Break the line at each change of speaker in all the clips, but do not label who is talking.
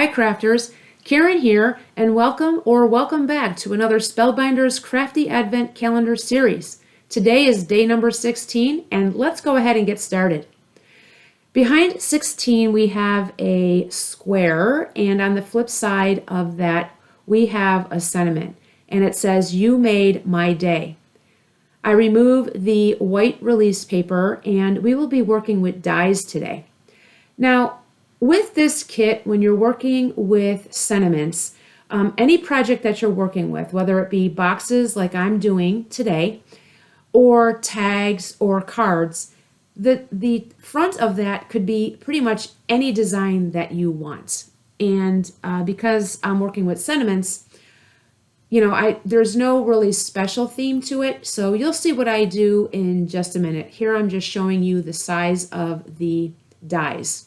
Hi crafters, Karen here, and welcome back to another Spellbinders Crafty Advent Calendar series. Today is day number 16, and let's go ahead and get started. Behind 16 we have a square, and on the flip side of that we have a sentiment, and it says, "You made my day." I remove the white release paper, and we will be working with dies today. Now, with this kit, when you're working with sentiments, any project that you're working with, whether it be boxes like I'm doing today, or tags or cards, the front of that could be pretty much any design that you want. And because I'm working with sentiments, there's no really special theme to it, so you'll see what I do in just a minute. Here I'm just showing you the size of the dies.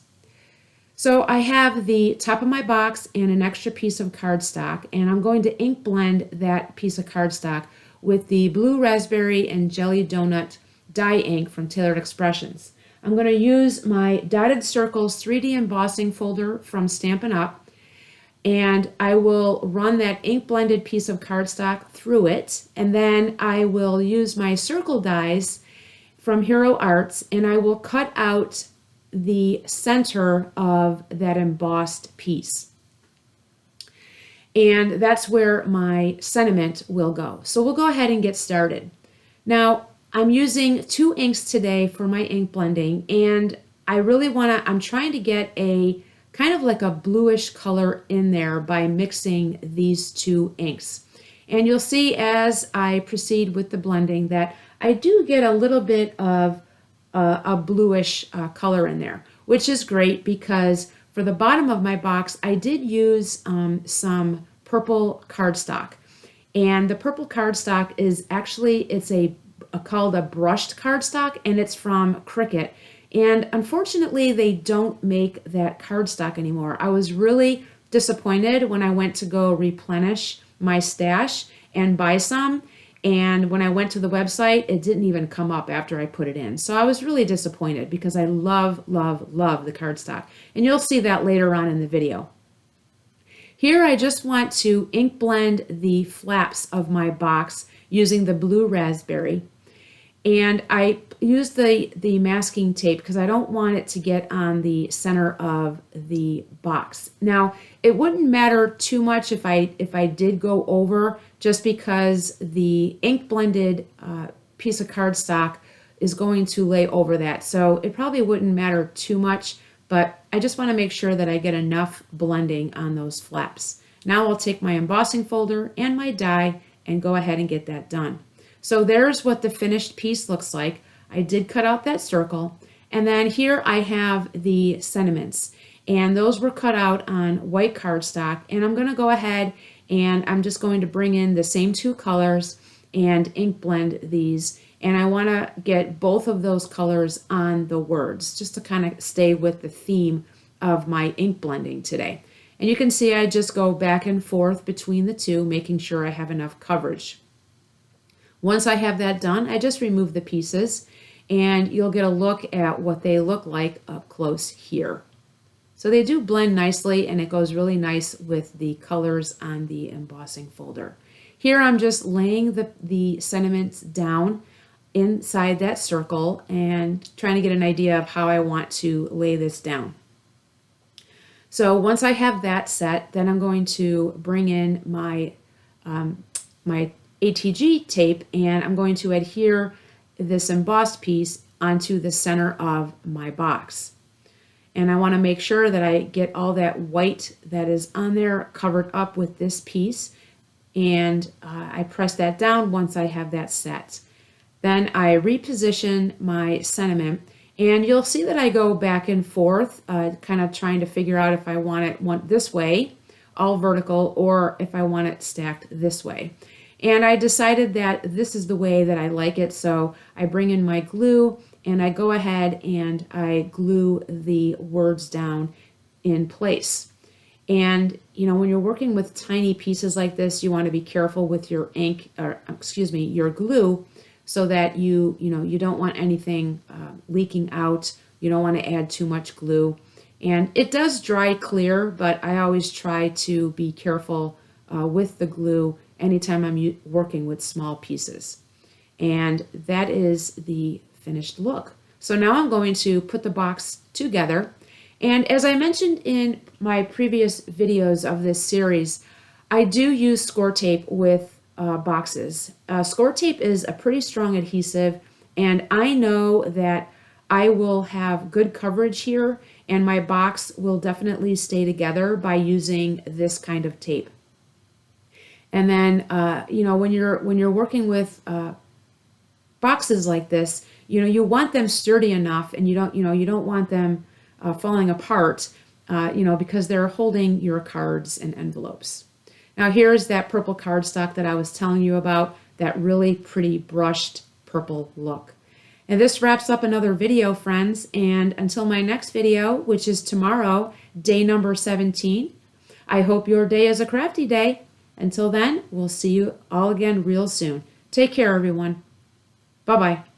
So I have the top of my box and an extra piece of cardstock, and I'm going to ink blend that piece of cardstock with the blue raspberry and jelly donut dye ink from Tailored Expressions. I'm going to use my Dotted Circles 3D embossing folder from Stampin' Up, and I will run that ink blended piece of cardstock through it, and then I will use my circle dies from Hero Arts, and I will cut out the center of that embossed piece. And that's where my sentiment will go. So we'll go ahead and get started. Now, I'm using 2 inks today for my ink blending, and I'm trying to get a kind of like a bluish color in there by mixing these 2 inks. And you'll see as I proceed with the blending that I do get a little bit of a bluish color in there, which is great because for the bottom of my box I did use some purple cardstock, and the purple cardstock is actually called a brushed cardstock, and it's from Cricut, and unfortunately they don't make that cardstock anymore. I was really disappointed when I went to go replenish my stash and buy some, and when I went to the website, it didn't even come up after I put it in. So I was really disappointed because I love, love, love the cardstock. And you'll see that later on in the video. Here I just want to ink blend the flaps of my box using the blue raspberry. And I use the masking tape because I don't want it to get on the center of the box. Now, it wouldn't matter too much if I did go over, just because the ink blended piece of cardstock is going to lay over that. So it probably wouldn't matter too much, but I just want to make sure that I get enough blending on those flaps. Now I'll take my embossing folder and my die and go ahead and get that done. So there's what the finished piece looks like. I did cut out that circle, and then here I have the sentiments, and those were cut out on white cardstock, and I'm going to go ahead and I'm just going to bring in the same 2 colors and ink blend these, and I want to get both of those colors on the words just to kind of stay with the theme of my ink blending today. And you can see I just go back and forth between the 2, making sure I have enough coverage. Once I have that done, I just remove the pieces, and you'll get a look at what they look like up close here. So they do blend nicely, and it goes really nice with the colors on the embossing folder. Here I'm just laying the sentiments down inside that circle and trying to get an idea of how I want to lay this down. So once I have that set, then I'm going to bring in my ATG tape, and I'm going to adhere this embossed piece onto the center of my box. And I want to make sure that I get all that white that is on there covered up with this piece, and I press that down once I have that set. Then I reposition my sentiment, and you'll see that I go back and forth, kind of trying to figure out if I want it this way, all vertical, or if I want it stacked this way. And I decided that this is the way that I like it, so I bring in my glue and I go ahead and I glue the words down in place. And when you're working with tiny pieces like this, you want to be careful with your your glue, so that you don't want anything leaking out. You don't want to add too much glue. And it does dry clear, but I always try to be careful with the glue anytime I'm working with small pieces. And that is the finished look. So now I'm going to put the box together. And as I mentioned in my previous videos of this series, I do use score tape with boxes. Score tape is a pretty strong adhesive, and I know that I will have good coverage here, and my box will definitely stay together by using this kind of tape. And then, when you're working with boxes like this, you want them sturdy enough, and you don't want them falling apart, because they're holding your cards and envelopes. Now here's that purple cardstock that I was telling you about, that really pretty brushed purple look. And this wraps up another video, friends, and until my next video, which is tomorrow, day number 17, I hope your day is a crafty day. Until then, we'll see you all again real soon. Take care, everyone. Bye-bye.